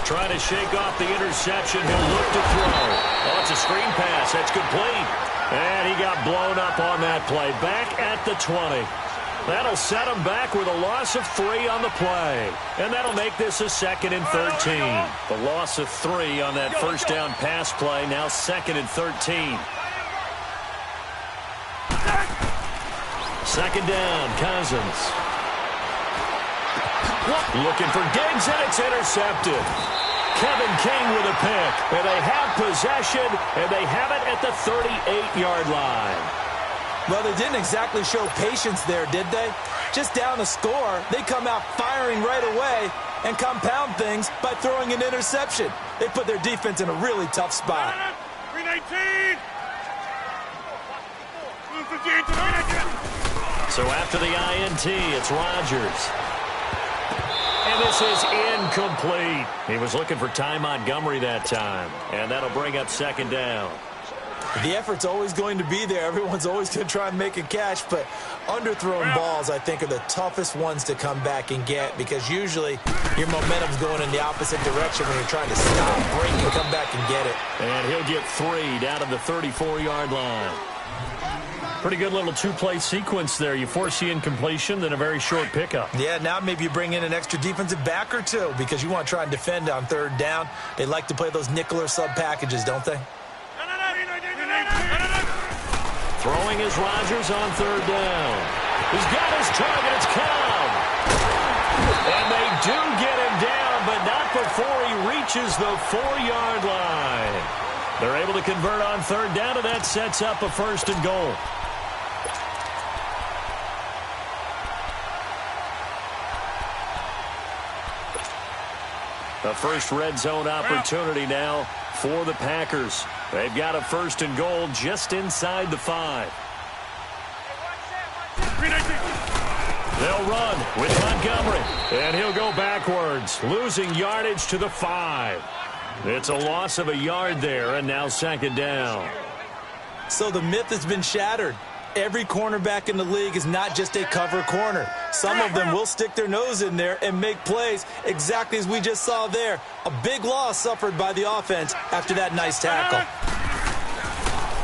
Trying to shake off the interception. He'll look to throw. Oh, it's a screen pass. That's complete. And he got blown up on that play. Back at the 20. That'll set him back with a loss of 3 on the play. And that'll make this a 2nd and 13. The loss of 3 on that first down pass play. Now 2nd and 13. 2nd down, Cousins. Looking for Diggs, and it's intercepted. Kevin King with a pick. And they have possession, and they have it at the 38-yard line. Well, they didn't exactly show patience there, did they? Just down a score, they come out firing right away and compound things by throwing an interception. They put their defense in a really tough spot. 319! So after the INT, it's Rodgers. And this is incomplete. He was looking for Ty Montgomery that time. And that'll bring up 2nd down. The effort's always going to be there. Everyone's always going to try and make a catch, but underthrown balls, I think, are the toughest ones to come back and get because usually your momentum's going in the opposite direction when you're trying to stop, break, and come back and get it. And he'll get 3 down to the 34-yard line. Pretty good little 2-play sequence there. You force the incompletion, then a very short pickup. Yeah, now maybe you bring in an extra defensive back or 2 because you want to try and defend on 3rd down. They like to play those nickel or sub packages, don't they? Throwing is Rodgers on 3rd down. He's got his target. It's Cobb. And they do get him down, but not before he reaches the 4-yard line. They're able to convert on 3rd down, and that sets up a 1st and goal. A first red zone opportunity now for the Packers. They've got a 1st and goal just inside the 5. They'll run with Montgomery, and he'll go backwards, losing yardage to the 5. It's a loss of a yard there, and now 2nd down. So the myth has been shattered. Every cornerback in the league is not just a cover corner. Some of them will stick their nose in there and make plays exactly as we just saw there. A big loss suffered by the offense after that nice tackle.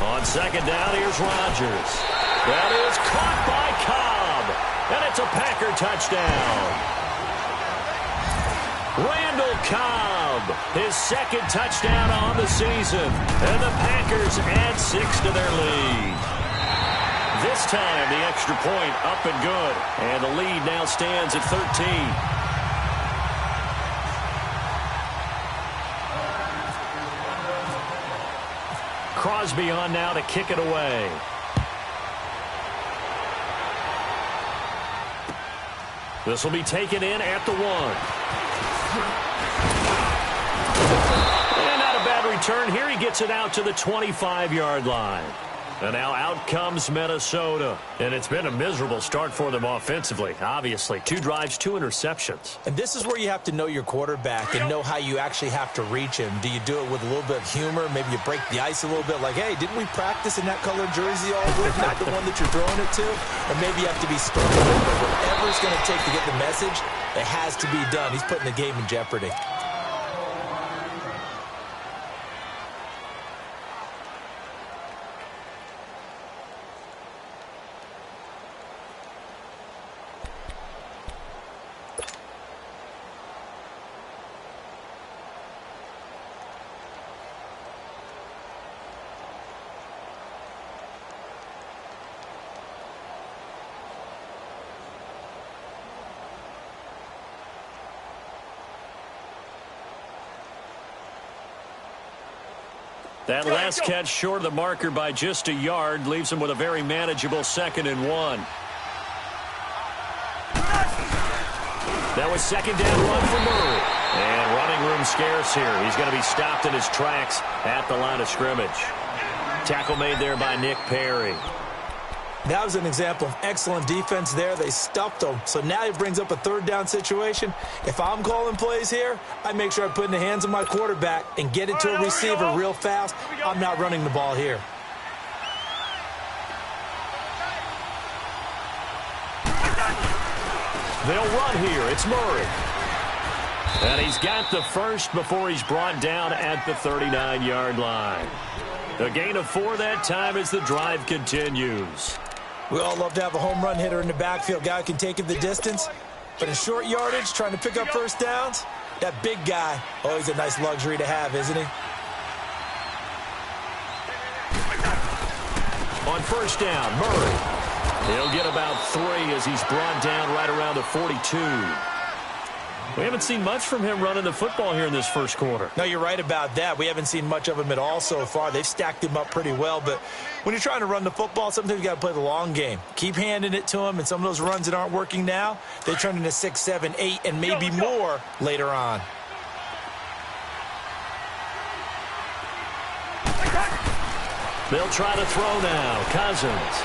On 2nd down, here's Rodgers. That is caught by Cobb, and it's a Packer touchdown. Randall Cobb, his 2nd touchdown on the season, and the Packers add 6 to their lead. This time, the extra point up and good. And the lead now stands at 13. Crosby on now to kick it away. This will be taken in at the 1. And not a bad return here. He gets it out to the 25-yard line. And now out comes Minnesota. And it's been a miserable start for them offensively, obviously. 2 drives, 2 interceptions. And this is where you have to know your quarterback and know how you actually have to reach him. Do you do it with a little bit of humor? Maybe you break the ice a little bit like, hey, didn't we practice in that colored jersey all week? Not the one that you're throwing it to? Or maybe you have to be stern with it. But whatever it's going to take to get the message, it has to be done. He's putting the game in jeopardy. That last catch short of the marker by just a yard leaves him with a very manageable 2nd and 1. That was 2nd down run for Murray. And running room scarce here. He's going to be stopped in his tracks at the line of scrimmage. Tackle made there by Nick Perry. That was an example of excellent defense there. They stuffed him. So now he brings up a 3rd down situation. If I'm calling plays here, I make sure I put in the hands of my quarterback and get it to a receiver real fast. I'm not running the ball here. They'll run here. It's Murray. And he's got the first before he's brought down at the 39-yard line. A gain of 4 that time as the drive continues. We all love to have a home run hitter in the backfield. Guy who can take it the distance. But in short yardage, trying to pick up first downs, that big guy, always a nice luxury to have, isn't he? On first down, Murray. He'll get about 3 as he's brought down right around the 42. We haven't seen much from him running the football here in this first quarter. No, you're right about that. We haven't seen much of him at all so far. They've stacked him up pretty well, but when you're trying to run the football, sometimes you got to play the long game. Keep handing it to him, and some of those runs that aren't working now, they turn into 6, 7, 8, and maybe more later on. They'll try to throw now. Cousins.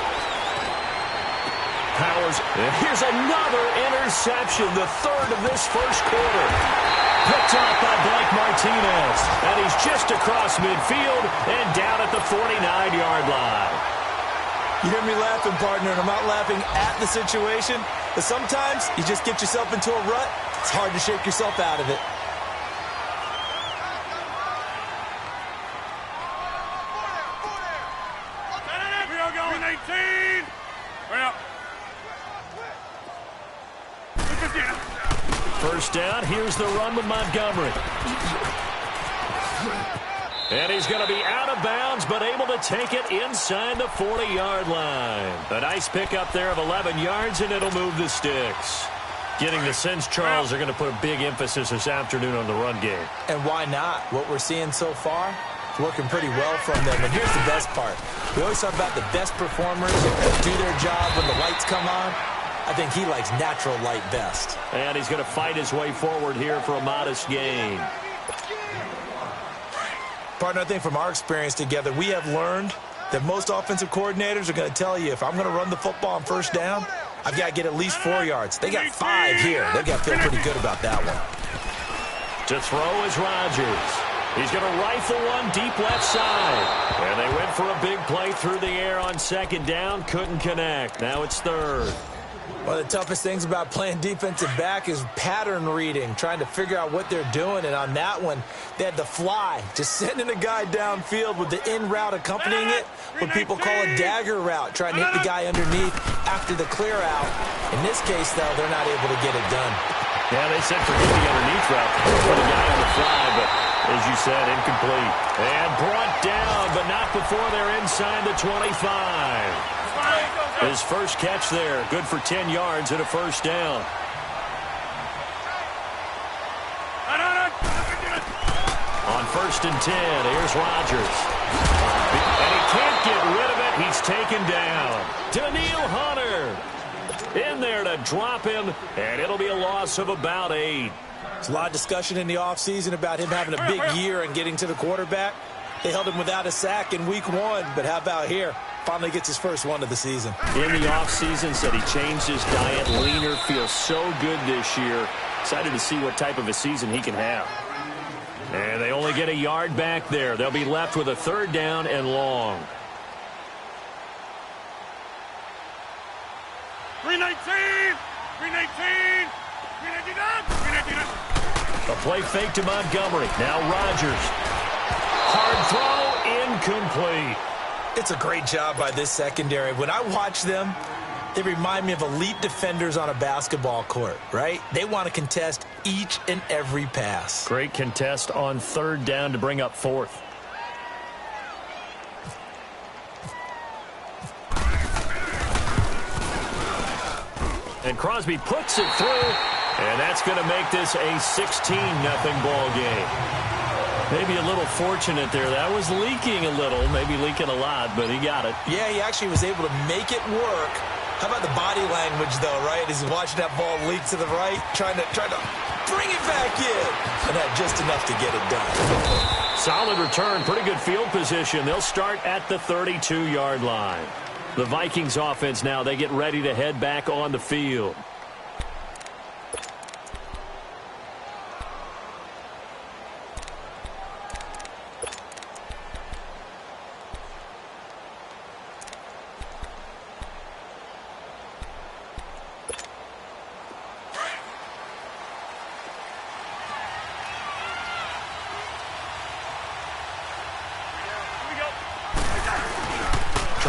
Powers. And here's another interception, the third of this first quarter. Picked off by Blake Martinez. And he's just across midfield and down at the 49-yard line. You hear me laughing, partner, and I'm not laughing at the situation. But sometimes you just get yourself into a rut. It's hard to shake yourself out of it. First down, here's the run with Montgomery. And he's going to be out of bounds, but able to take it inside the 40-yard line. A nice pickup there of 11 yards, and it'll move the sticks. Getting the sense Charles are going to put a big emphasis this afternoon on the run game. And why not? What we're seeing so far is working pretty well from them. And here's the best part. We always talk about the best performers do their job when the lights come on. I think he likes natural light best. And he's going to fight his way forward here for a modest gain. Partner, I think from our experience together, we have learned that most offensive coordinators are going to tell you, if I'm going to run the football on first down, I've got to get at least 4 yards. They got 5 here. They've got to feel pretty good about that one. To throw is Rodgers. He's going to rifle one deep left side. And they went for a big play through the air on second down. Couldn't connect. Now it's third. One of the toughest things about playing defensive back is pattern reading, trying to figure out what they're doing. And on that one, they had the fly, just sending a guy downfield with the in route accompanying it, what people call a dagger route, trying to hit the guy underneath after the clear out. In this case, though, they're not able to get it done. Yeah, they said forget the underneath route for the guy on the fly, but as you said, incomplete. And brought down, but not before they're inside the 25. His first catch there, good for 10 yards and a first down. On first and 10, here's Rodgers. And he can't get rid of it. He's taken down. Daniil Hunter in there to drop him, and it'll be a loss of about 8. There's a lot of discussion in the offseason about him having a big year and getting to the quarterback. They held him without a sack in week 1, but how about here? Finally gets his first one of the season. In the offseason, said he changed his diet, leaner, feels so good this year. Excited to see what type of a season he can have. And they only get a yard back there. They'll be left with a third down and long. 319! 319! 319! A play fake to Montgomery. Now Rodgers. Hard throw, incomplete. It's a great job by this secondary. When I watch them, they remind me of elite defenders on a basketball court, right? They want to contest each and every pass. Great contest on third down to bring up fourth. And Crosby puts it through, and that's going to make this a 16-0 ball game. Maybe a little fortunate there. That was leaking a little, maybe leaking a lot, but he got it. Yeah, he actually was able to make it work. How about the body language, though, right? As he's watching that ball leak to the right, trying to bring it back in. And had just enough to get it done. Solid return, pretty good field position. They'll start at the 32-yard line. The Vikings offense now, they get ready to head back on the field.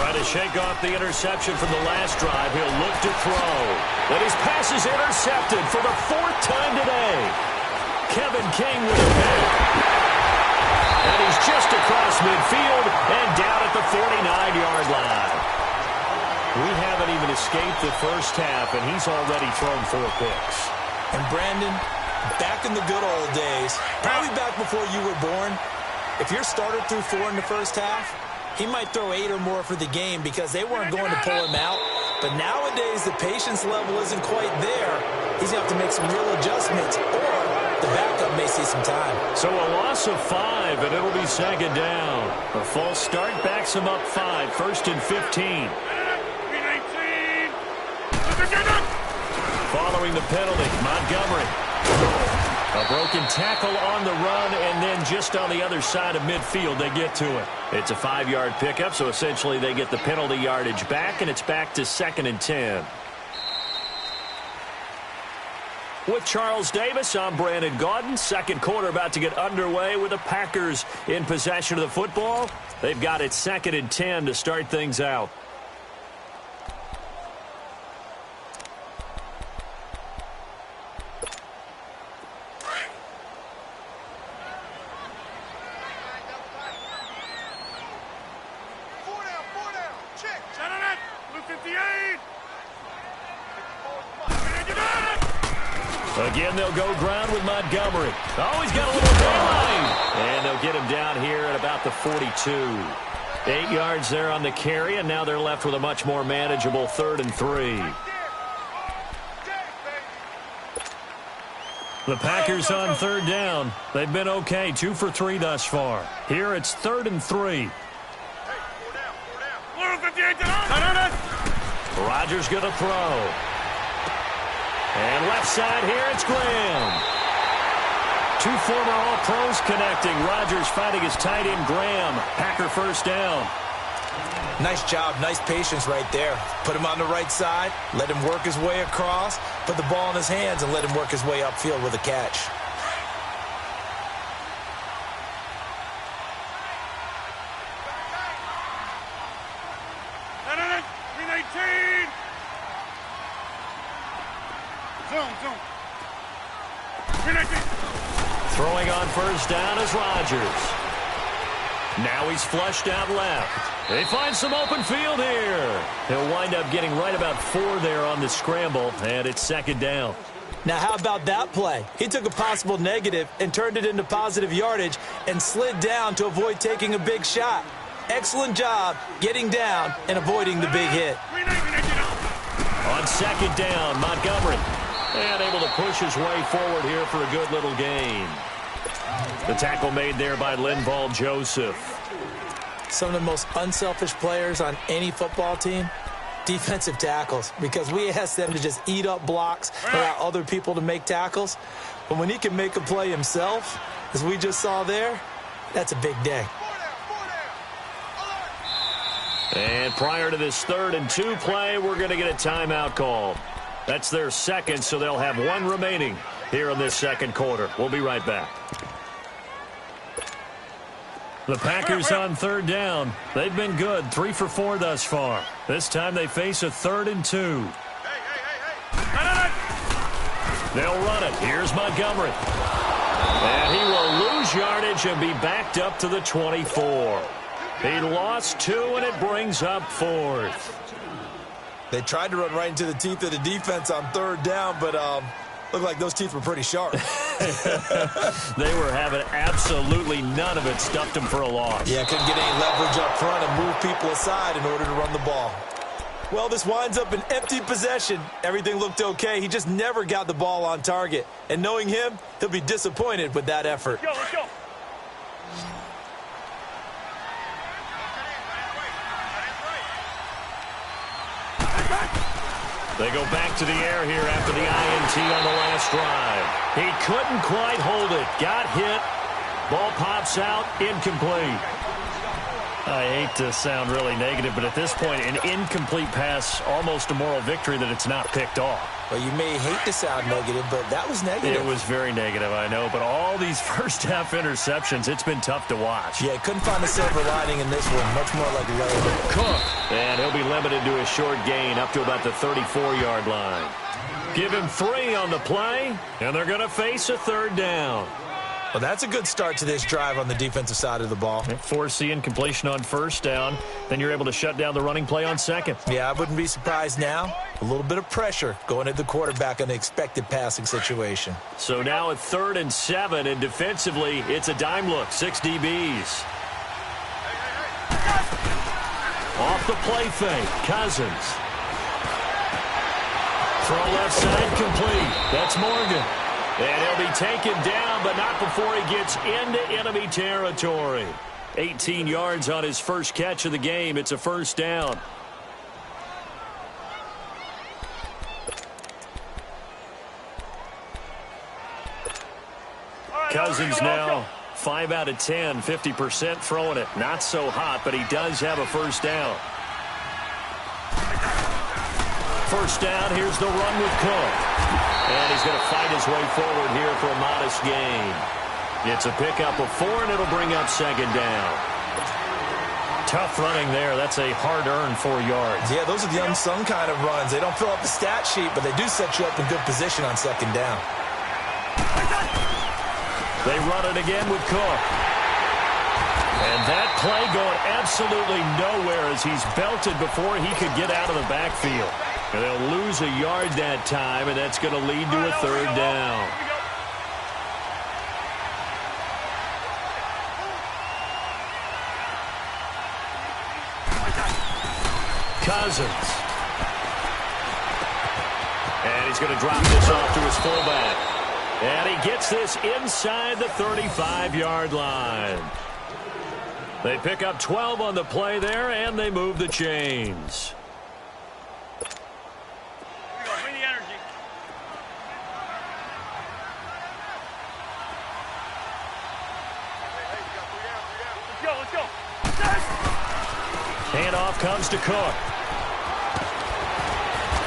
Trying to shake off the interception from the last drive. He'll look to throw. But his pass is intercepted for the 4th time today. Kevin King with a pick. And he's just across midfield and down at the 49-yard line. We haven't even escaped the first half, and he's already thrown 4 picks. And Brandon, back in the good old days, probably back before you were born, if your starter threw 4 in the first half, he might throw 8 or more for the game because they weren't going to pull him out. But nowadays, the patience level isn't quite there. He's going to have to make some real adjustments, or the backup may see some time. So a loss of 5, and it'll be 2nd down. A false start backs him up 5, 1st and 15. Following the penalty, Montgomery. A broken tackle on the run, and then just on the other side of midfield, they get to it. It's a 5-yard pickup, so essentially they get the penalty yardage back, and it's back to 2nd and 10. With Charles Davis, I'm Brandon Gaudin. Second quarter about to get underway with the Packers in possession of the football. They've got it 2nd and 10 to start things out. Again, they'll go ground with Montgomery. Oh, he's got a little daylight. And they'll get him down here at about the 42. 8 yards there on the carry, and now they're left with a much more manageable 3rd and 3. The Packers on 3rd down. They've been okay, 2 for 3 thus far. Here it's 3rd and 3. Rodgers going to throw. And left side here, it's Graham. 2 former All-Pros connecting. Rodgers fighting his tight end, Graham. Packer 1st down. Nice job, nice patience right there. Put him on the right side, let him work his way across, put the ball in his hands, and let him work his way upfield with a catch. Throwing on 1st down is Rodgers. Now he's flushed out left. They find some open field here. He'll wind up getting right about 4 there on the scramble, and it's 2nd down. Now, how about that play? He took a possible negative and turned it into positive yardage and slid down to avoid taking a big shot. Excellent job getting down and avoiding the big hit. On 2nd down, Montgomery. And able to push his way forward here for a good little gain. The tackle made there by Linval Joseph. Some of the most unselfish players on any football team, defensive tackles, because we ask them to just eat up blocks, allow other people to make tackles. But when he can make a play himself, as we just saw there, that's a big day. And prior to this 3rd and 2 play, we're going to get a timeout called. That's their 2nd, so they'll have 1 remaining here in this 2nd quarter. We'll be right back. The Packers on 3rd down. They've been good, 3 for 4 thus far. This time they face a 3rd and 2. They'll run it. Here's Montgomery. And he will lose yardage and be backed up to the 24. He lost 2, and it brings up 4th. They tried to run right into the teeth of the defense on 3rd down, but looked like those teeth were pretty sharp. They were having absolutely none of it. Stuffed them for a loss. Yeah, couldn't get any leverage up front and move people aside in order to run the ball. Well, this winds up an empty possession. Everything looked okay. He just never got the ball on target. And knowing him, he'll be disappointed with that effort. Let's go. They go back to the air here after the INT on the last drive. He couldn't quite hold it. Got hit. Ball pops out. Incomplete. I hate to sound really negative, but at this point, an incomplete pass, almost a moral victory that it's not picked off. Well, you may hate to sound negative, but that was negative. It was very negative, I know, but all these first-half interceptions, it's been tough to watch. Yeah, couldn't find a silver lining in this one. Much more like labor. Cook, and he'll be limited to a short gain up to about the 34-yard line. Give him 3 on the play, and they're going to face a third down. Well, that's a good start to this drive on the defensive side of the ball. Forcing completion on first down. Then you're able to shut down the running play on second. Yeah, I wouldn't be surprised now. A little bit of pressure going at the quarterback on the expected passing situation. So now at 3rd and 7, and defensively, it's a dime look. 6 DBs. Off the play fake. Cousins. Throw left side complete. That's Morgan. And he'll be taken down, but not before he gets into enemy territory. 18 yards on his first catch of the game. It's a first down. Cousins now 5 out of 10, 50% throwing it. Not so hot, but he does have a first down. First down, here's the run with Cook. And he's going to fight his way forward here for a modest gain. It's a pickup of 4, and it'll bring up second down. Tough running there. That's a hard-earned 4 yards. Yeah, those are the unsung kind of runs. They don't fill up the stat sheet, but they do set you up in good position on second down. They run it again with Cook. And that play going absolutely nowhere as he's belted before he could get out of the backfield. And they'll lose a yard that time, and that's going to lead to a third down. Cousins. And he's going to drop this off to his fullback. And he gets this inside the 35-yard line. They pick up 12 on the play there, and they move the chains. Handoff comes to Cook.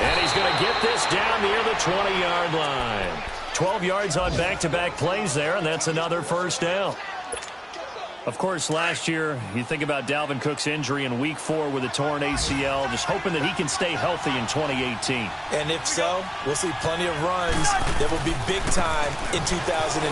And he's going to get this down near the 20-yard line. 12 yards on back-to-back plays there, and that's another first down. Of course, last year, you think about Dalvin Cook's injury in Week 4 with a torn ACL, just hoping that he can stay healthy in 2018. And if so, we'll see plenty of runs that will be big time in 2018.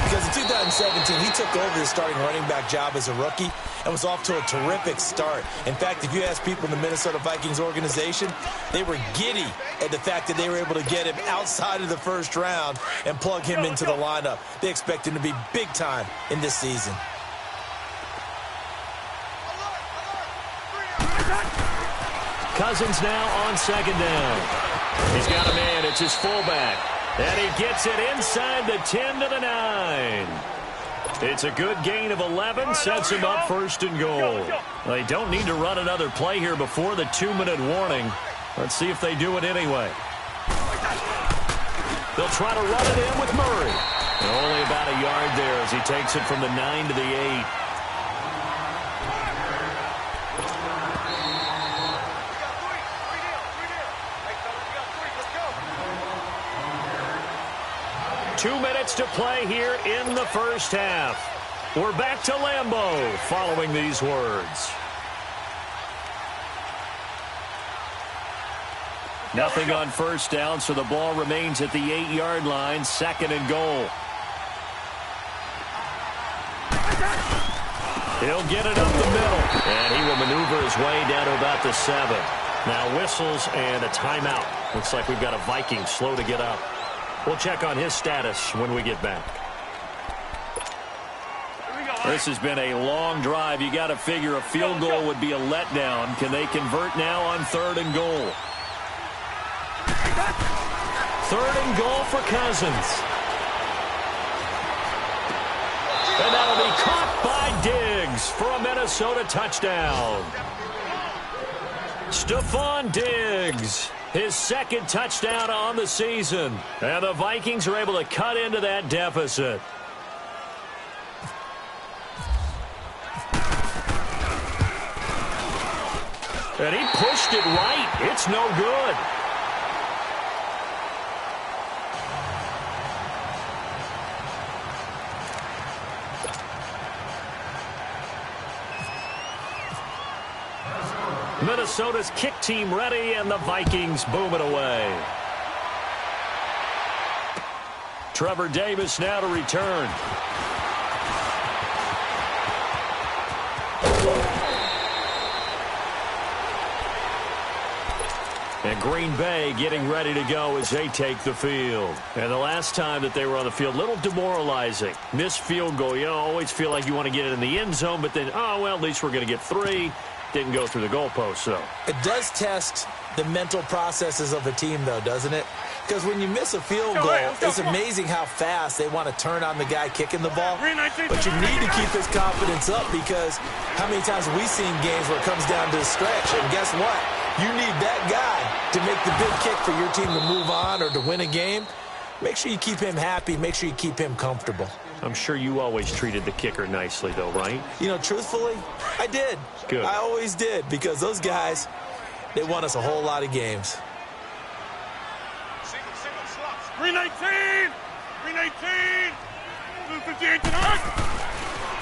Because in 2017, he took over his starting running back job as a rookie and was off to a terrific start. In fact, if you ask people in the Minnesota Vikings organization, they were giddy at the fact that they were able to get him outside of the first round and plug him into the lineup. They expect him to be big time in this season. Cousins now on second down. He's got a man. It's his fullback. And he gets it inside the 10 to the 9. It's a good gain of 11. Sets him up first and goal. They don't need to run another play here before the 2-minute warning. Let's see if they do it anyway. They'll try to run it in with Murray. And only about a yard there as he takes it from the 9 to the 8. Two minutes to play here in the first half. We're back to Lambeau following these words. Nothing on first down, so the ball remains at the 8-yard line, second and goal. He'll get it up the middle, and he will maneuver his way down to about the 7. Now whistles and a timeout. Looks like we've got a Viking slow to get up. We'll check on his status when we get back. This has been a long drive. You got to figure a field goal would be a letdown. Can they convert now on 3rd and goal? 3rd and goal for Cousins. And that'll be caught by Diggs for a Minnesota touchdown. Stephon Diggs, his second touchdown on the season. And the Vikings are able to cut into that deficit. And he pushed it right. It's no good. Minnesota's kick team ready, and the Vikings boom it away. Trevor Davis now to return. And Green Bay getting ready to go as they take the field. And the last time that they were on the field, a little demoralizing. Missed field goal. You always feel like you want to get it in the end zone, but then, oh, well, at least we're going to get 3. Didn't go through the goalpost, though. It does test the mental processes of a team, though, doesn't it? Because when you miss a field goal, it's amazing how fast they want to turn on the guy kicking the ball. But you need to keep his confidence up, because how many times have we seen games where it comes down to the stretch? And guess what? You need that guy to make the big kick for your team to move on or to win a game. Make sure you keep him happy. Make sure you keep him comfortable. I'm sure you always treated the kicker nicely, though, right? You know, truthfully, I did. Good. I always did, because those guys, they won us a whole lot of games. 319! 319! 258 tonight!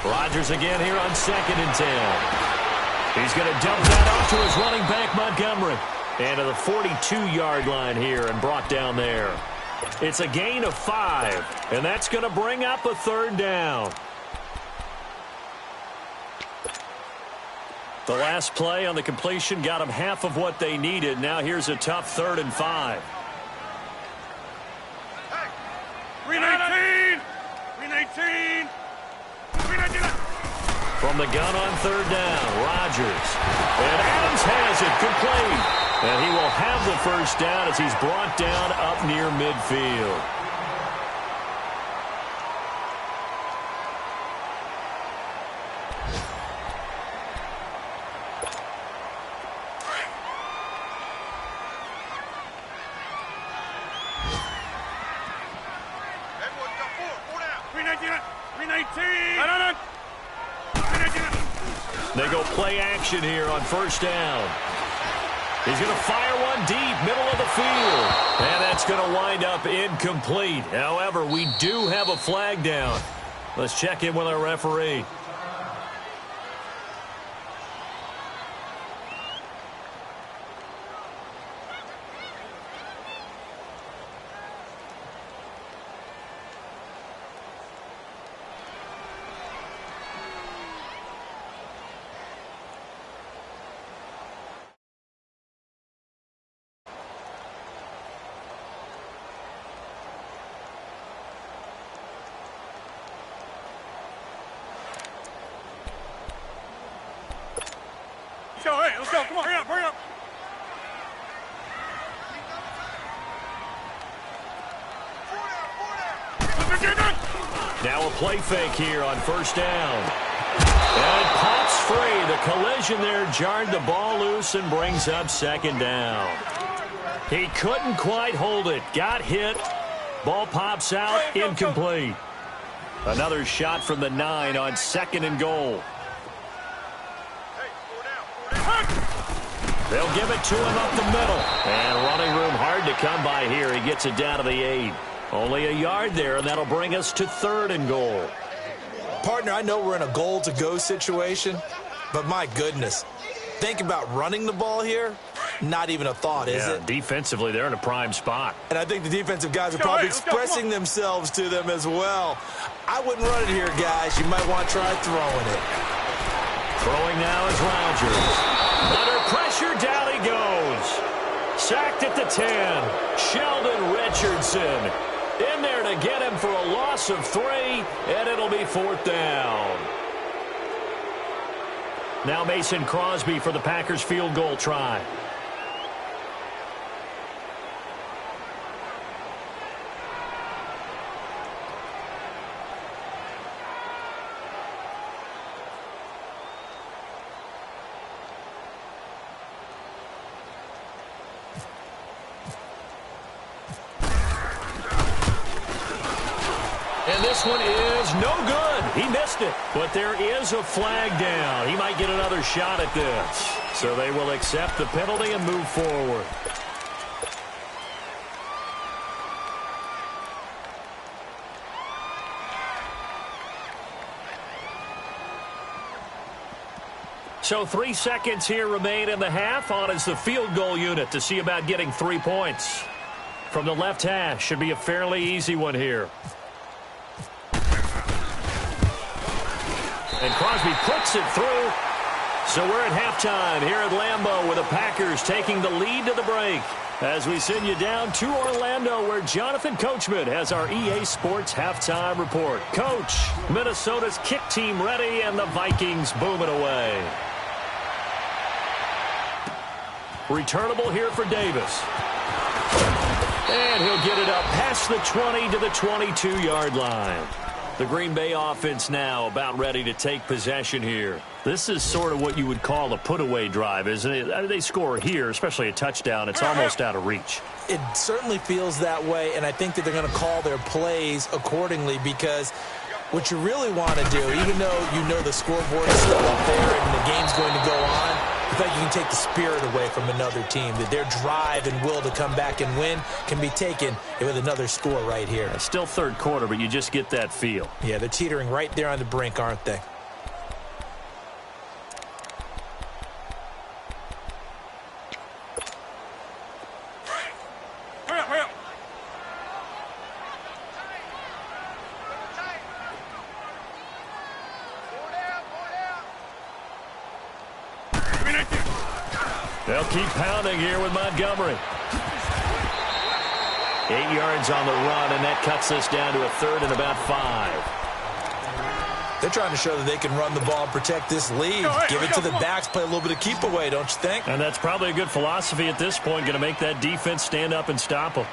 Rodgers again here on 2nd and 10. He's going to dump that off to his running back, Montgomery. And to the 42-yard line here and brought down there. It's a gain of 5, and that's going to bring up a 3rd down. The last play on the completion got them half of what they needed. Now here's a tough 3rd and 5. 319! 319! 319! From the gun on 3rd down, Rodgers. And Adams has it complete. And he will have the 1st down as he's brought down up near midfield. They go play action here on 1st down. He's going to fire one deep, middle of the field. And that's going to wind up incomplete. However, we do have a flag down. Let's check in with our referee. Hey, let's go. Come on, hurry up, hurry up. Now a play fake here on 1st down. And it pops free. The collision there jarred the ball loose and brings up 2nd down. He couldn't quite hold it. Got hit. Ball pops out. Incomplete. Another shot from the 9 on 2nd and goal. They'll give it to him up the middle. And running room hard to come by here. He gets it down to the 8. Only a yard there, and that'll bring us to 3rd and goal. Partner, I know we're in a goal-to-go situation, but my goodness, think about running the ball here. Not even a thought, is it? Defensively, they're in a prime spot. And I think the defensive guys are probably expressing themselves to them as well. I wouldn't run it here, guys. You might want to try throwing it. Throwing now is Rodgers. Under pressure, down he goes. Sacked at the 10. Sheldon Richardson in there to get him for a loss of 3, and it'll be 4th down. Now Mason Crosby for the Packers field goal try. And this one is no good. He missed it. But there is a flag down. He might get another shot at this. So they will accept the penalty and move forward. So 3 seconds here remain in the half. On is the field goal unit to see about getting 3 points. From the left hash, should be a fairly easy one here. And Crosby puts it through. So we're at halftime here at Lambeau with the Packers taking the lead to the break. As we send you down to Orlando where Jonathan Coachman has our EA Sports halftime report. Coach, Minnesota's kick team ready and the Vikings booming away. Returnable here for Davis. And he'll get it up past the 20 to the 22-yard line. The Green Bay offense now about ready to take possession here. This is sort of what you would call a put-away drive, isn't it? They score here, especially a touchdown. It's almost out of reach. It certainly feels that way, and I think that they're going to call their plays accordingly because what you really want to do, even though you know the scoreboard is still up there and the game's going to go on, I think you can take the spirit away from another team, that their drive and will to come back and win can be taken with another score right here. It's still third quarter, but you just get that feel. Yeah, they're teetering right there on the brink, aren't they? Hurry up. They'll keep pounding here with Montgomery. 8 yards on the run, and that cuts us down to a third and about 5. They're trying to show that they can run the ball and protect this lead. Give it to the backs, play a little bit of keep away, don't you think? And that's probably a good philosophy at this point, going to make that defense stand up and stop them.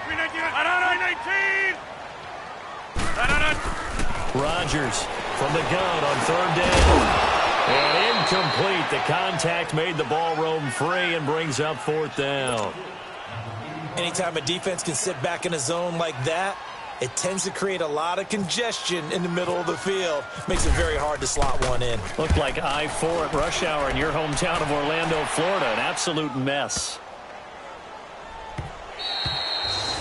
319. Rodgers from the gun on third down. And incomplete. The contact made the ball roam free and brings up fourth down. Anytime a defense can sit back in a zone like that, it tends to create a lot of congestion in the middle of the field. Makes it very hard to slot one in. Looked like I-4 at rush hour in your hometown of Orlando, Florida. An absolute mess.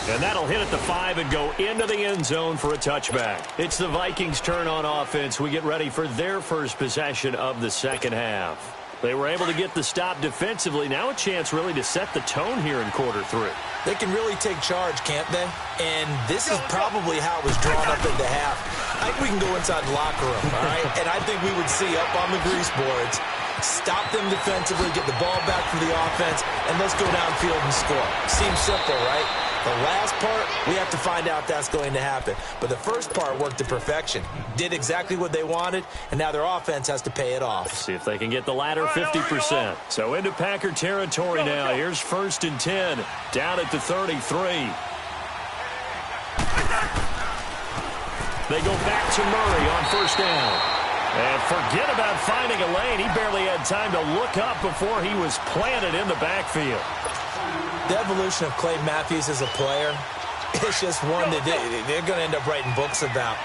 And that'll hit at the 5 and go into the end zone for a touchback. It's the Vikings' turn on offense. We get ready for their first possession of the second half. They were able to get the stop defensively. Now a chance really to set the tone here in quarter 3. They can really take charge, can't they? And this is probably how it was drawn up at the half. I think we can go inside the locker room, all right? And I think we would see up on the grease boards, stop them defensively, get the ball back from the offense, and let's go downfield and score. Seems simple, right? The last part, we have to find out if that's going to happen. But the first part worked to perfection. Did exactly what they wanted, and now their offense has to pay it off. See if they can get the latter 50%. So into Packer territory now. Here's 1st and 10. Down at the 33. They go back to Murray on first down. And forget about finding a lane. He barely had time to look up before he was planted in the backfield. The evolution of Clay Matthews as a player, it's just one that they're going to end up writing books about.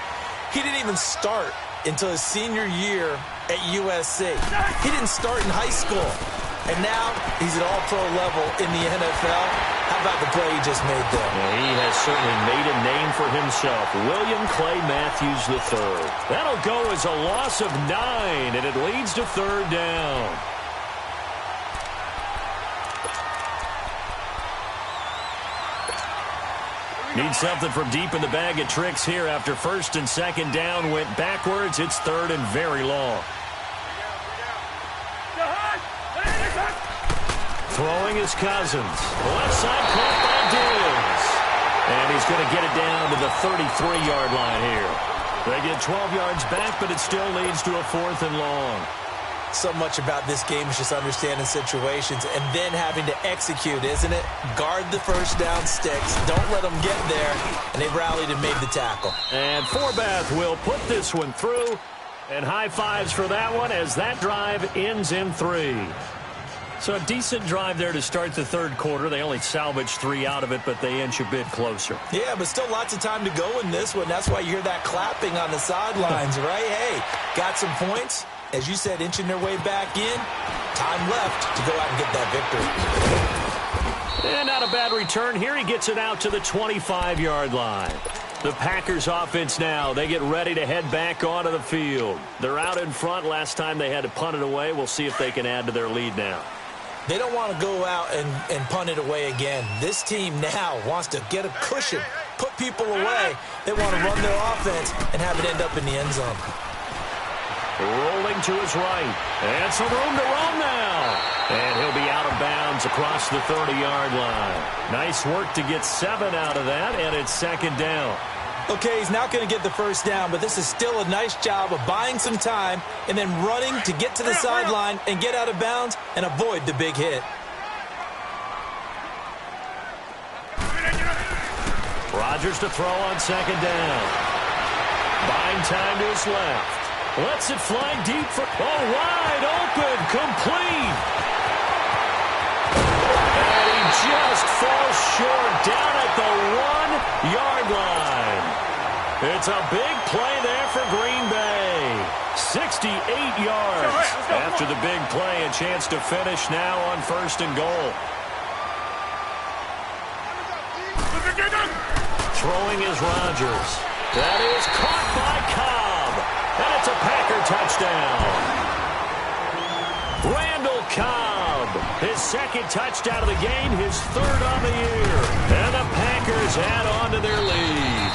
He didn't even start until his senior year at USC. He didn't start in high school. And now he's at all-pro level in the NFL. How about the play he just made there? Well, he has certainly made a name for himself. William Clay Matthews III. That'll go as a loss of 9, and it leads to third down. Need something from deep in the bag of tricks here after 1st and 2nd down went backwards. It's 3rd and very long. Throwing is Cousins. Left side caught by Diggs. And he's going to get it down to the 33-yard line here. They get 12 yards back, but it still leads to a 4th and long. So much about this game is just understanding situations and then having to execute, isn't it? Guard the first down sticks. Don't let them get there. And they rallied and made the tackle. And Forbath will put this one through. And high fives for that one as that drive ends in 3. So a decent drive there to start the third quarter. They only salvaged 3 out of it, but they inch a bit closer. Yeah, but still lots of time to go in this one. That's why you hear that clapping on the sidelines, right? Hey, got some points. as you said, inching their way back in. Time left to go out and get that victory. And not a bad return here. He gets it out to the 25-yard line. The Packers offense now, they get ready to head back onto the field. They're out in front. Last time they had to punt it away. We'll see if they can add to their lead now. They don't want to go out and punt it away again. This team now wants to get a cushion, put people away. They want to run their offense and have it end up in the end zone. Rolling to his right. And some room to roam now. And he'll be out of bounds across the 30-yard line. Nice work to get 7 out of that, and it's second down. Okay, he's not going to get the first down, but this is still a nice job of buying some time and then running to get to the sideline and get out of bounds and avoid the big hit. Rodgers to throw on second down. Buying time to his left. Lets it fly deep for, wide open, complete. And he just falls short down at the 1-yard line. It's a big play there for Green Bay. 68 yards after the big play. A chance to finish now on first and goal. Throwing is Rodgers. That is caught by Cobb. And it's a Packer touchdown. Randall Cobb, his second touchdown of the game, his third on the year. And the Packers add on to their lead.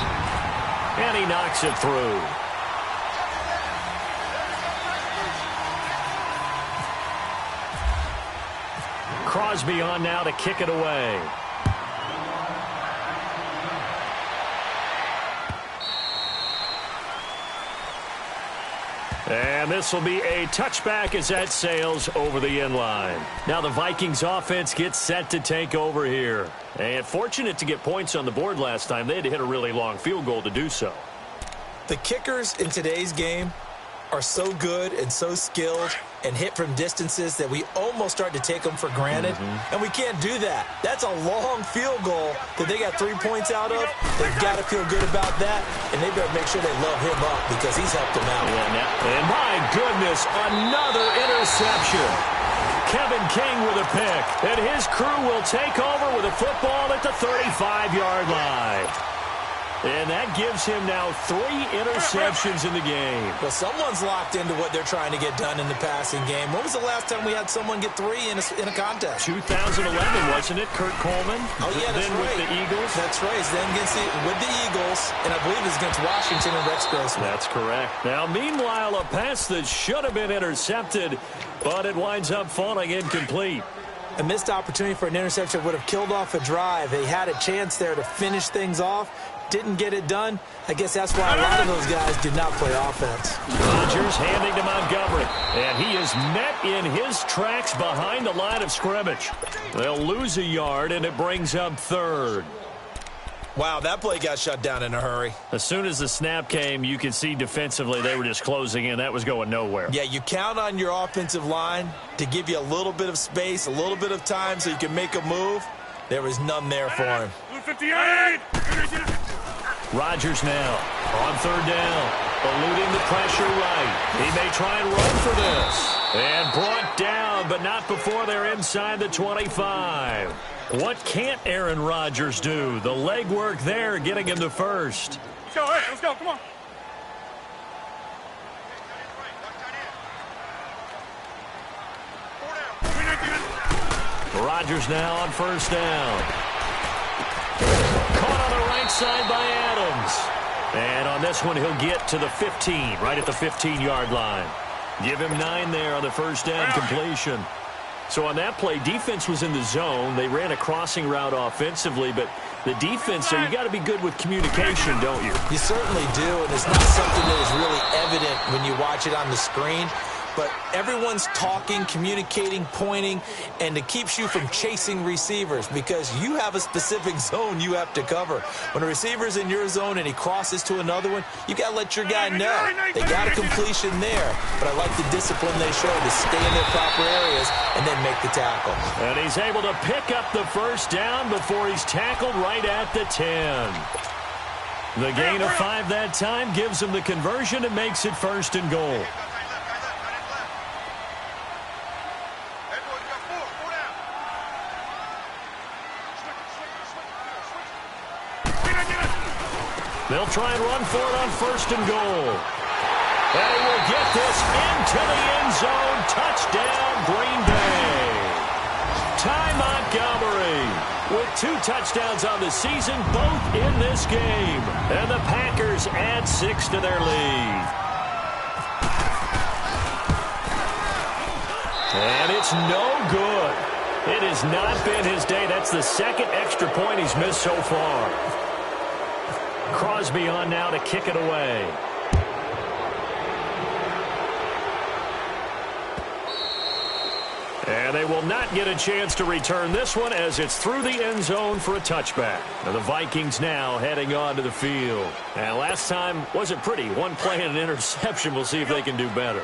And he knocks it through. Crosby on now to kick it away. And this will be a touchback as that sails over the end line. Now the Vikings offense gets set to take over here. And fortunate to get points on the board last time. They had to hit a really long field goal to do so. The kickers in today's game are so good and so skilled and hit from distances that we almost start to take them for granted. And we can't do that. That's a long field goal that they got 3 points out of. They've got to feel good about that, and they better make sure they love him up because he's helped them out. And my goodness, another interception. Kevin King with a pick, and his crew will take over with a football at the 35-yard line. And that gives him now 3 interceptions in the game. Well, someone's locked into what they're trying to get done in the passing game. When was the last time we had someone get 3 in a contest? 2011, wasn't it? Kurt Coleman? Oh, yeah, that's then right. With the Eagles? That's right. Then with the Eagles, and I believe it's against Washington and Rex Grossman. That's correct. Now, meanwhile, a pass that should have been intercepted, but it winds up falling incomplete. A missed opportunity for an interception would have killed off a drive. They had a chance there to finish things off. Didn't get it done. I guess that's why a lot of those guys did not play offense. Rodgers handing to Montgomery. And he is met in his tracks behind the line of scrimmage. They'll lose a yard, and it brings up third. Wow, that play got shut down in a hurry. As soon as the snap came, you could see defensively they were just closing in. That was going nowhere. Yeah, you count on your offensive line to give you a little bit of space, a little bit of time so you can make a move. There was none there for him. 58! Rodgers now on third down, eluding the pressure right. He may try and run for this. And brought down, but not before they're inside the 25. What can't Aaron Rodgers do? The legwork there getting him to first. Go, hey, let's go, come on. Rodgers now on first down. Caught on the right side by Adams. And on this one, he'll get to the 15, right at the 15-yard line. Give him 9 there on the first down completion. So on that play, defense was in the zone. They ran a crossing route offensively, but the defense, so you got to be good with communication, don't you? You certainly do, and it's not something that is really evident when you watch it on the screen. But everyone's talking, communicating, pointing, and it keeps you from chasing receivers because you have a specific zone you have to cover. When a receiver's in your zone and he crosses to another one, you got to let your guy know. They got a completion there, but I like the discipline they show to stay in their proper areas and then make the tackle. And he's able to pick up the first down before he's tackled right at the 10. The gain of 5 that time gives him the conversion and makes it first and goal. They'll try and run for it on 1st and goal. And he will get this into the end zone. Touchdown, Green Bay. Ty Montgomery with 2 touchdowns on the season, both in this game. And the Packers add 6 to their lead. And it's no good. It has not been his day. That's the 2nd extra point he's missed so far. Crosby on now to kick it away. And they will not get a chance to return this one as it's through the end zone for a touchback. And the Vikings now heading on to the field. And last time wasn't pretty. 1 play and an interception. We'll see if they can do better.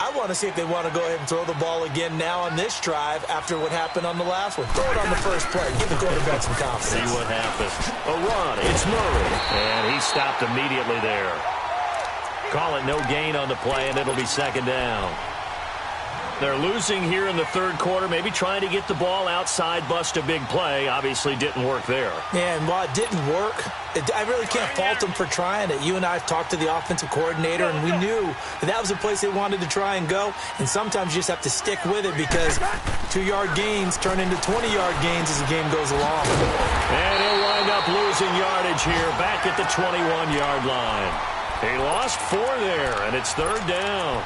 I want to see if they want to go ahead and throw the ball again now on this drive after what happened on the last one. Throw it on the first play. Give the quarterback some confidence. See what happens. A run. It's Murray. And he stopped immediately there. Call it no gain on the play, and it'll be 2nd down. They're losing here in the 3rd quarter, maybe trying to get the ball outside, bust a big play. Obviously didn't work there. Yeah, and while it didn't work, I really can't fault them for trying it. You and I have talked to the offensive coordinator, and we knew that was the place they wanted to try and go. And sometimes you just have to stick with it because 2-yard gains turn into 20-yard gains as the game goes along. And he'll wind up losing yardage here back at the 21-yard line. He lost 4 there, and it's 3rd down.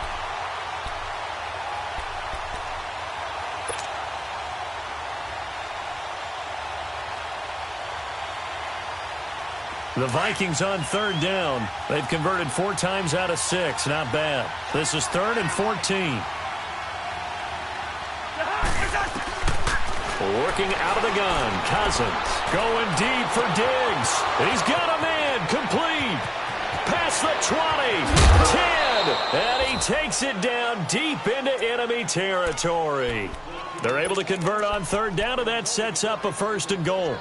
The Vikings on 3rd down. They've converted 4 times out of 6. Not bad. This is 3rd and 14. Working out of the gun. Cousins going deep for Diggs. He's got a man. Complete. Past the 20. 10. And he takes it down deep into enemy territory. They're able to convert on 3rd down, and that sets up a 1st and goal.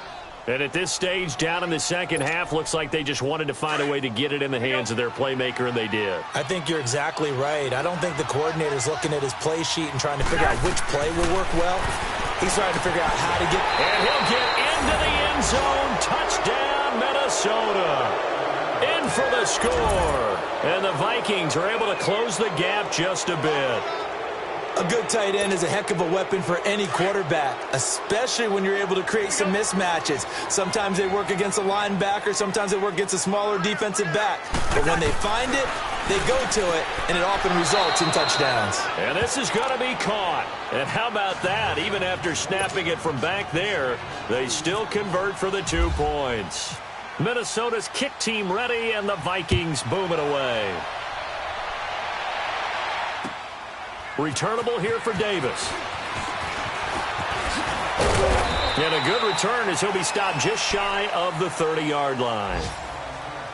And at this stage, down in the 2nd half, looks like they just wanted to find a way to get it in the hands of their playmaker, and they did. I think you're exactly right. I don't think the coordinator's looking at his play sheet and trying to figure out which play will work well. He's trying to figure out how to get... And he'll get into the end zone. Touchdown, Minnesota. In for the score. And the Vikings are able to close the gap just a bit. A good tight end is a heck of a weapon for any quarterback, especially when you're able to create some mismatches. Sometimes they work against a linebacker, sometimes they work against a smaller defensive back. But when they find it, they go to it, and it often results in touchdowns. And this is going to be caught. And how about that? Even after snapping it from back there, they still convert for the 2 points. Minnesota's kick team ready, and the Vikings boom it away. Returnable here for Davis. And a good return as he'll be stopped just shy of the 30-yard line.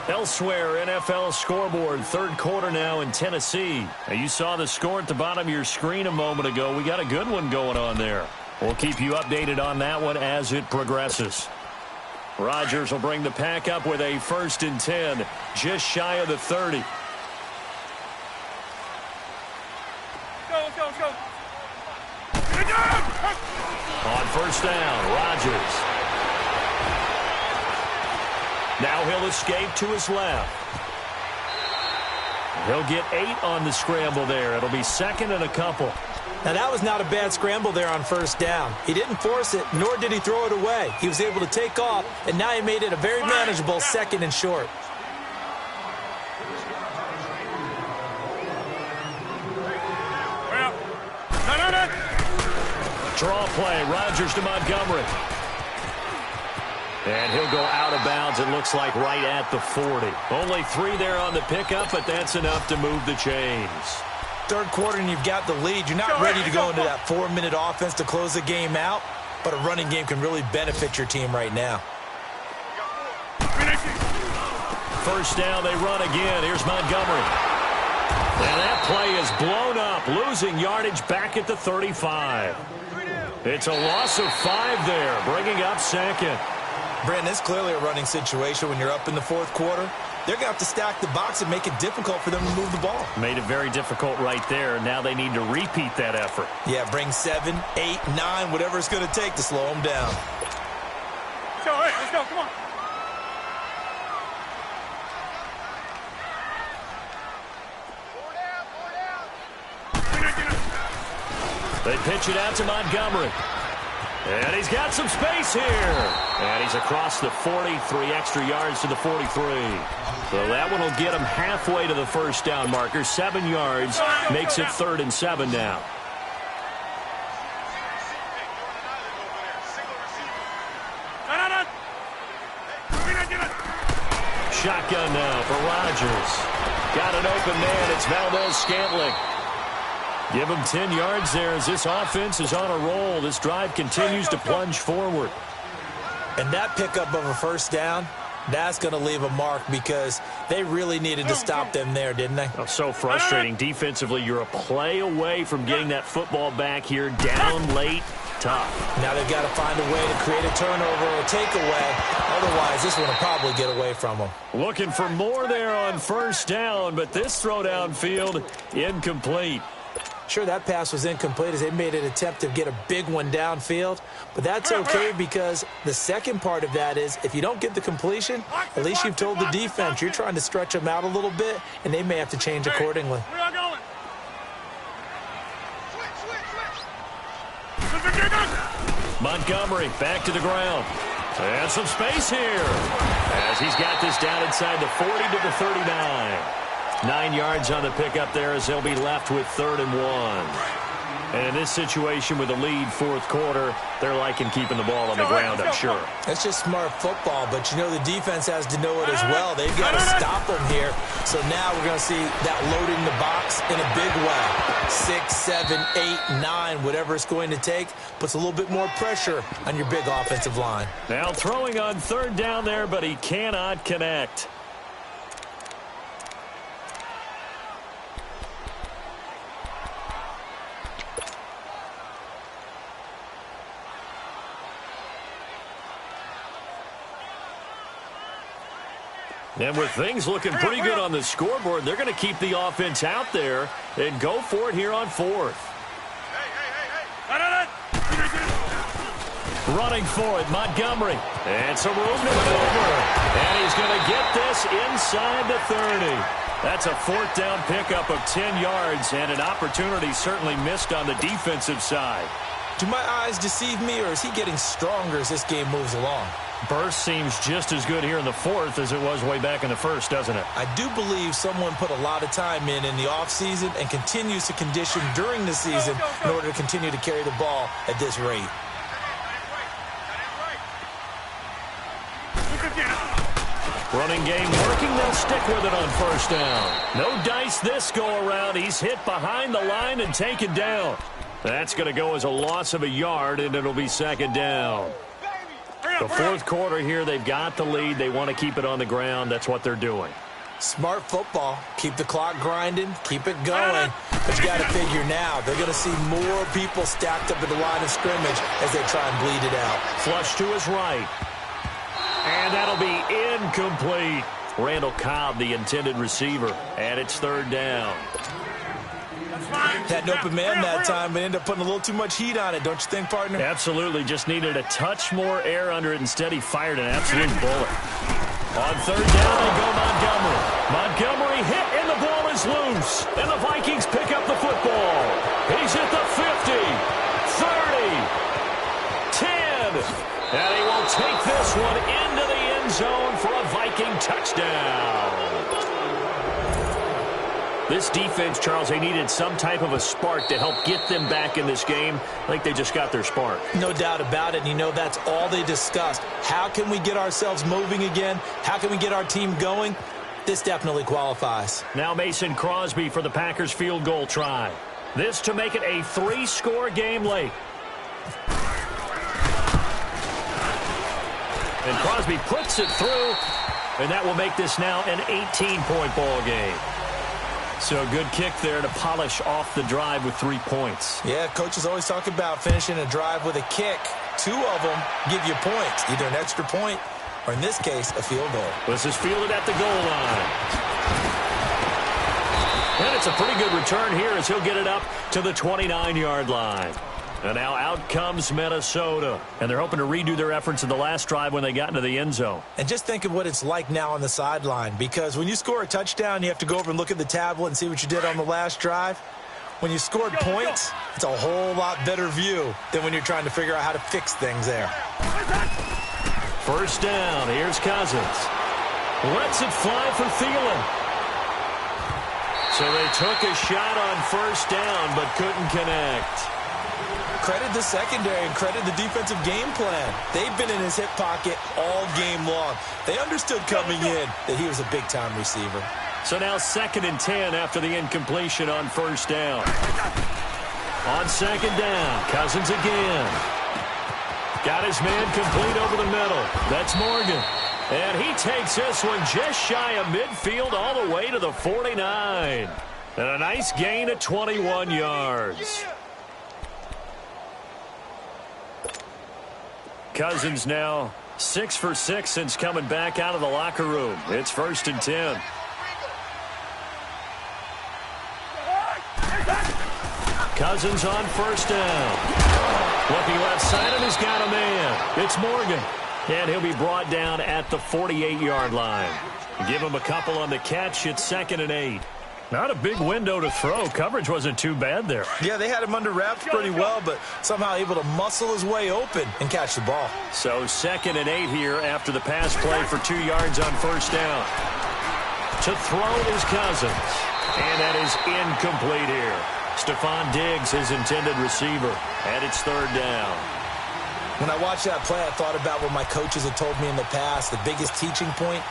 Elsewhere, NFL scoreboard, 3rd quarter now in Tennessee. Now, you saw the score at the bottom of your screen a moment ago. We got a good one going on there. We'll keep you updated on that one as it progresses. Rodgers will bring the pack up with a 1st and 10, just shy of the 30. Let's go. On 1st down, Rodgers. Now he'll escape to his left. He'll get 8 on the scramble there. It'll be 2nd and a couple. Now, that was not a bad scramble there on 1st down. He didn't force it, nor did he throw it away. He was able to take off, and now he made it a very manageable 2nd and short. Draw play, Rodgers to Montgomery. And he'll go out of bounds, it looks like right at the 40. Only 3 there on the pickup, but that's enough to move the chains. 3rd quarter and you've got the lead. You're not ready to go into that 4-minute offense to close the game out, but a running game can really benefit your team right now. 1st down, they run again. Here's Montgomery. And that play is blown up, losing yardage back at the 35. It's a loss of 5 there, bringing up 2nd. Brandon, it's clearly a running situation when you're up in the 4th quarter. They're going to have to stack the box and make it difficult for them to move the ball. Made it very difficult right there. Now they need to repeat that effort. Yeah, bring 7, 8, 9, whatever it's going to take to slow them down. Let's go, come on. They pitch it out to Montgomery. And he's got some space here. And he's across the 43 extra yards to the 43. So that one will get him halfway to the first down marker. 7 yards makes it 3rd and 7 now. Shotgun now for Rodgers. Got an open man. It's Valdez-Scantling. Give him 10 yards there as this offense is on a roll. This drive continues to plunge forward. And that pickup of a first down, that's going to leave a mark because they really needed to stop them there, didn't they? Oh, so frustrating. Defensively, you're a play away from getting that football back here. Down late, tough. Now they've got to find a way to create a turnover or a takeaway. Otherwise, this one will probably get away from them. Looking for more there on first down, but this throw downfield, incomplete. Sure, that pass was incomplete as they made an attempt to get a big one downfield. But that's okay because the second part of that is if you don't get the completion, at least you've told the defense you're trying to stretch them out a little bit, and they may have to change accordingly. Montgomery back to the ground. And some space here as he's got this down inside the 40 to the 39. 9 yards on the pickup there as they'll be left with 3rd and 1. And in this situation with a lead fourth quarter, they're liking keeping the ball on the ground, I'm sure. That's just smart football, but you know the defense has to know it as well. They've got to stop them here. So now we're going to see that loading the box in a big way. 6, 7, 8, 9, whatever it's going to take, puts a little bit more pressure on your big offensive line. Now throwing on 3rd down there, but he cannot connect. And with things looking pretty good on the scoreboard, they're going to keep the offense out there and go for it here on 4th. Running for it, Montgomery. And some room to maneuver. And he's going to get this inside the 30. That's a 4th down pickup of 10 yards and an opportunity certainly missed on the defensive side. Do my eyes deceive me, or is he getting stronger as this game moves along? Burst seems just as good here in the 4th as it was way back in the 1st, doesn't it? I do believe someone put a lot of time in the offseason and continues to condition during the season in order to continue to carry the ball at this rate. Running game working. They'll stick with it on first down. No dice this go-around. He's hit behind the line and taken down. That's going to go as a loss of a yard, and it'll be 2nd down. The 4th quarter here, they've got the lead. They want to keep it on the ground. That's what they're doing. Smart football. Keep the clock grinding. Keep it going. But you got to figure now, they're going to see more people stacked up at the line of scrimmage as they try and bleed it out. Flush to his right. And that'll be incomplete. Randall Cobb, the intended receiver. And it's 3rd down. Had an open man that time, but ended up putting a little too much heat on it, don't you think, partner? Absolutely. Just needed a touch more air under it. Instead, he fired an absolute bullet. On 3rd down, they go Montgomery. Montgomery hit, and the ball is loose. And the Vikings pick up the football. He's at the 50, 30, 10. And he will take this one into the end zone for a Viking touchdown. This defense, Charles, they needed some type of a spark to help get them back in this game. I think they just got their spark. No doubt about it. And you know, that's all they discussed. How can we get ourselves moving again? How can we get our team going? This definitely qualifies. Now Mason Crosby for the Packers field goal try. This to make it a 3-score game late. And Crosby puts it through, and that will make this now an 18-point ball game. So a good kick there to polish off the drive with 3 points. Yeah, coaches always talk about finishing a drive with a kick. 2 of them give you points, either an extra point or, in this case, a field goal. This is fielded at the goal line. And it's a pretty good return here as he'll get it up to the 29-yard line. And now out comes Minnesota. And they're hoping to redo their efforts in the last drive when they got into the end zone. And just think of what it's like now on the sideline. Because when you score a touchdown, you have to go over and look at the tablet and see what you did on the last drive. When you scored points, it's a whole lot better view than when you're trying to figure out how to fix things there. First down. Here's Cousins. Lets it fly for Thielen. So they took a shot on first down but couldn't connect. Credit the secondary and credit the defensive game plan. They've been in his hip pocket all game long. They understood coming in that he was a big-time receiver. So now 2nd and 10 after the incompletion on first down. On 2nd down, Cousins again. Got his man complete over the middle. That's Morgan. And he takes this one just shy of midfield all the way to the 49. And a nice gain of 21 yards. Cousins now 6 for 6 since coming back out of the locker room. It's 1st and 10. Cousins on first down. Looking left side, and he's got a man. It's Morgan. And he'll be brought down at the 48-yard line. Give him a couple on the catch. It's 2nd and 8. Not a big window to throw. Coverage wasn't too bad there. Yeah, they had him under wraps pretty well, but somehow able to muscle his way open and catch the ball. So 2nd and 8 here after the pass play for 2 yards on first down. To throw is Cousins. And that is incomplete here. Stephon Diggs, his intended receiver. And it's 3rd down. When I watched that play, I thought about what my coaches had told me in the past. The biggest teaching point,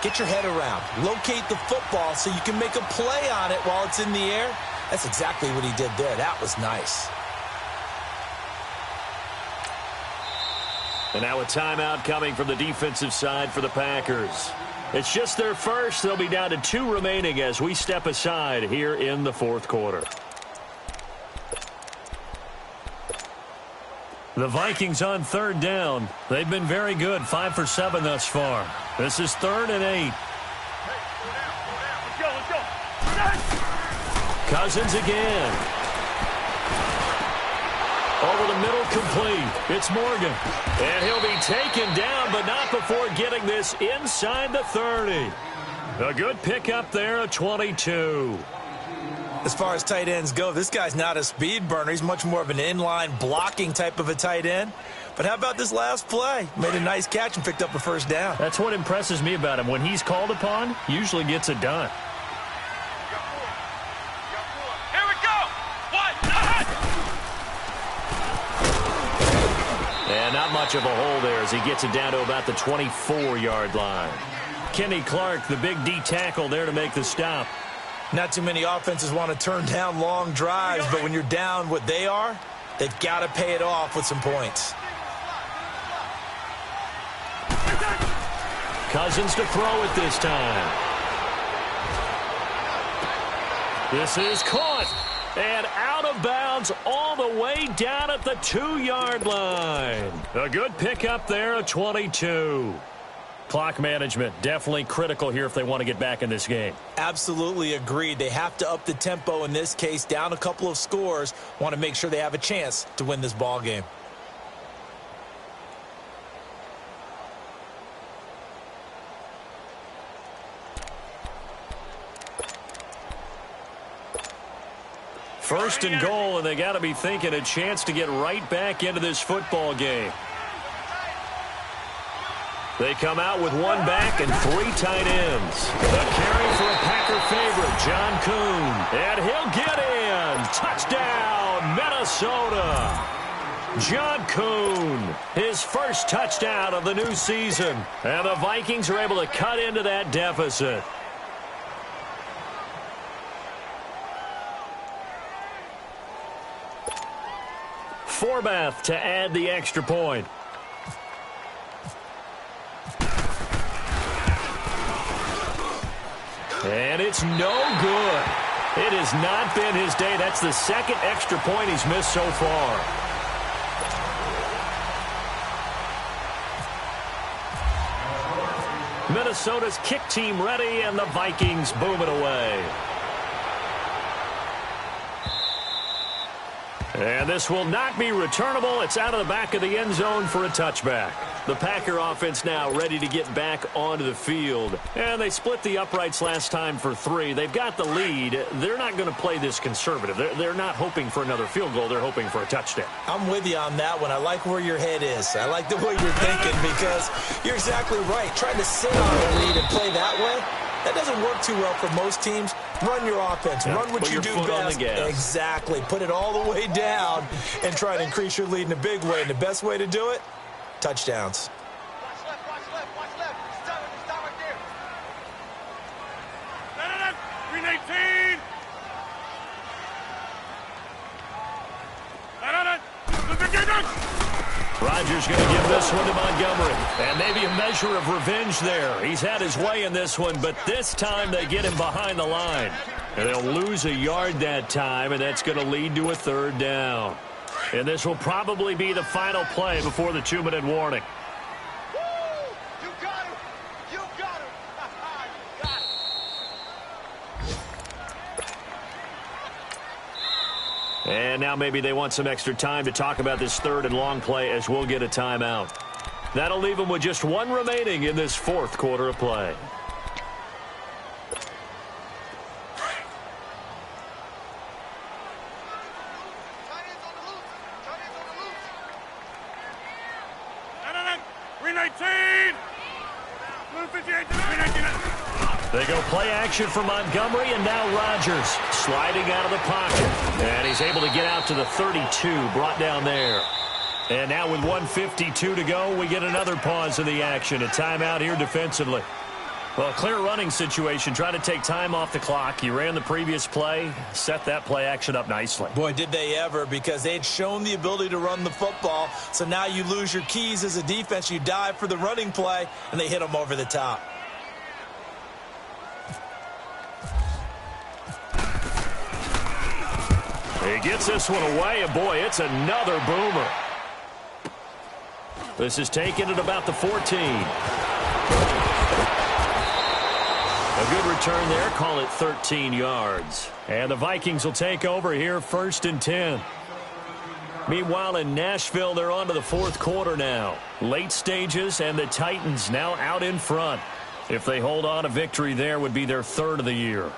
get your head around. Locate the football so you can make a play on it while it's in the air. That's exactly what he did there. That was nice. And now a timeout coming from the defensive side for the Packers. It's just their first. They'll be down to 2 remaining as we step aside here in the 4th quarter. The Vikings on 3rd down. They've been very good, 5 for 7 thus far. This is 3rd and 8. Let's go. Cousins again. Over the middle, complete. It's Morgan. And he'll be taken down, but not before getting this inside the 30. A good pickup there, a 22. As far as tight ends go, this guy's not a speed burner. He's much more of an inline blocking type of a tight end. But how about this last play? Made a nice catch and picked up a first down. That's what impresses me about him. When he's called upon, usually gets it done. Here we go. And not much of a hole there as he gets it down to about the 24-yard line. Kenny Clark, the big D tackle there to make the stop. Not too many offenses want to turn down long drives, but when you're down what they are, they've got to pay it off with some points. Cousins to throw it this time. This is caught and out of bounds all the way down at the 2-yard line. A good pickup there, a 22. Clock management, definitely critical here if they want to get back in this game. Absolutely agreed. They have to up the tempo in this case, down a couple of scores. Want to make sure they have a chance to win this ball game. First and goal, and they got to be thinking a chance to get right back into this football game. They come out with 1 back and 3 tight ends. A carry for a Packer favorite, John Kuhn. And he'll get in. Touchdown, Minnesota. John Kuhn, his first touchdown of the new season. And the Vikings are able to cut into that deficit. Forbath to add the extra point. And it's no good. It has not been his day. That's the 2nd extra point he's missed so far. Minnesota's kick team ready, and the Vikings boom it away. And this will not be returnable. It's out of the back of the end zone for a touchback. The Packer offense now ready to get back onto the field. And they split the uprights last time for 3. They've got the lead. They're not going to play this conservative. They're not hoping for another field goal. They're hoping for a touchdown. I'm with you on that one. I like where your head is. I like the way you're thinking because you're exactly right. Trying to sit on the lead and play that way, that doesn't work too well for most teams. Run your offense. Yeah, run what you do best. Exactly. Put it all the way down and try to increase your lead in a big way. And the best way to do it, touchdowns. Watch left, watch left, watch left. Stop right there. Green 18. Rodgers going to give this one to Montgomery. And maybe a measure of revenge there. He's had his way in this one, but this time they get him behind the line. And they'll lose a yard that time, and that's going to lead to a 3rd down. And this will probably be the final play before the 2-minute warning. Woo! You got him. You got him. You got him. And now maybe they want some extra time to talk about this 3rd and long play as we'll get a timeout. That'll leave them with just 1 remaining in this 4th quarter of play. Green 19. Blue 58. Green 19. They go play action for Montgomery, and now Rodgers sliding out of the pocket. And he's able to get out to the 32, brought down there. And now with 1:52 to go, we get another pause in the action. A timeout here defensively. Well, clear running situation. Try to take time off the clock. You ran the previous play, set that play action up nicely. Boy, did they ever, because they'd shown the ability to run the football. So now you lose your keys as a defense. You dive for the running play, and they hit them over the top. He gets this one away, and boy, it's another boomer. This is taken at about the 14. A good return there. Call it 13 yards. And the Vikings will take over here 1st and 10. Meanwhile, in Nashville, they're on to the 4th quarter now. Late stages, and the Titans now out in front. If they hold on, a victory there would be their 3rd of the year.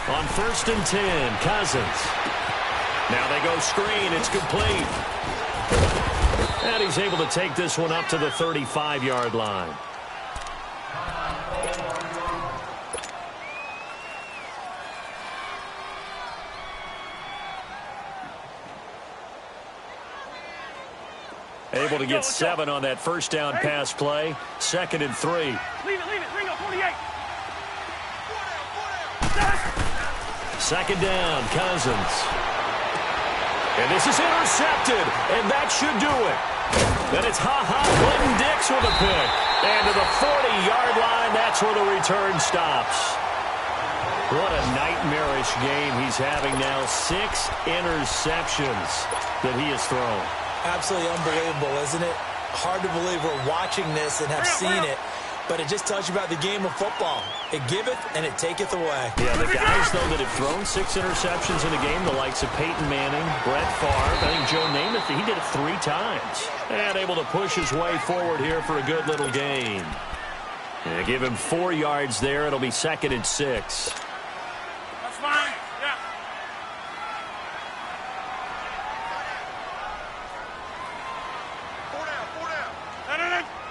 On 1st and 10, Cousins. Now they go screen. It's complete. And he's able to take this one up to the 35-yard line. Able to get 7 on that 1st down pass play. 2nd and 3. Leave it. Ring up 48. 2nd down, Cousins. And this is intercepted, and that should do it. Then it's Clinton Dix with a pick. And to the 40-yard line, that's where the return stops. What a nightmarish game he's having now. 6 interceptions that he has thrown. Absolutely unbelievable, isn't it? Hard to believe we're watching this and have seen it. But it just tells you about the game of football. It giveth and it taketh away. Yeah, the guys, though, that have thrown 6 interceptions in a game, the likes of Peyton Manning, Brett Favre, I think Joe Namath, he did it 3 times. And able to push his way forward here for a good little gain. Yeah, give him 4 yards there. It'll be 2nd and 6. That's fine. Yeah. Four down.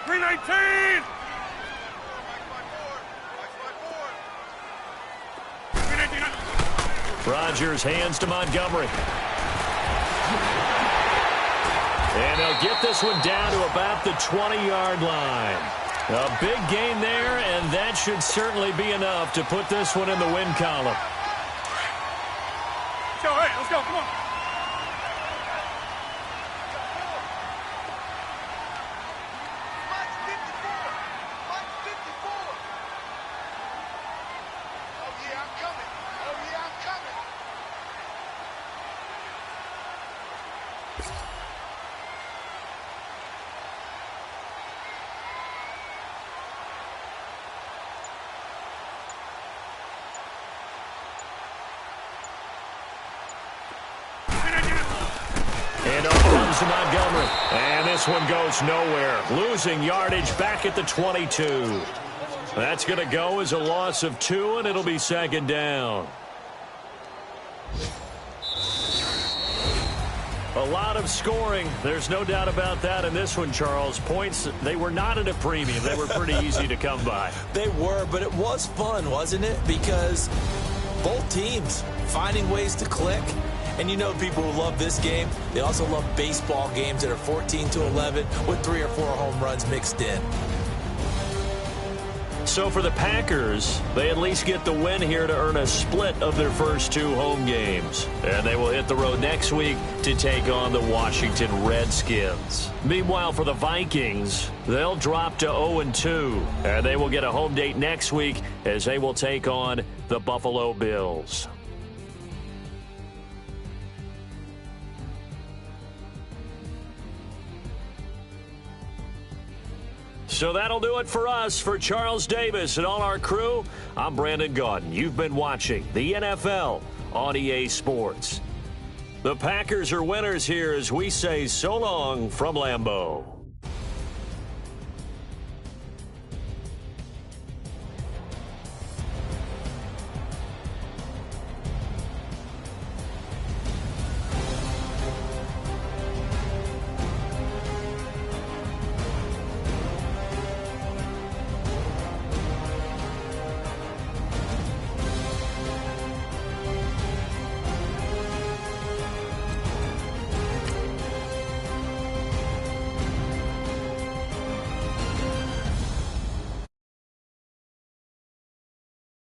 319. Rodgers hands to Montgomery. And they'll get this one down to about the 20-yard line. A big gain there, and that should certainly be enough to put this one in the win column. Go, hey, let's go, come on. And up comes Montgomery. And this one goes nowhere. Losing yardage back at the 22. That's going to go as a loss of 2, and it'll be second down. A lot of scoring. There's no doubt about that in this one, Charles. Points, they were not at a premium. They were pretty easy to come by. They were, but it was fun, wasn't it? Because both teams finding ways to click. And you know people who love this game, they also love baseball games that are 14-11 with 3 or 4 home runs mixed in. So for the Packers, they at least get the win here to earn a split of their first 2 home games. And they will hit the road next week to take on the Washington Redskins. Meanwhile, for the Vikings, they'll drop to 0-2. And they will get a home date next week as they will take on the Buffalo Bills. So that'll do it for us. For Charles Davis and all our crew, I'm Brandon Gaudin. You've been watching the NFL on EA Sports. The Packers are winners here as we say so long from Lambeau.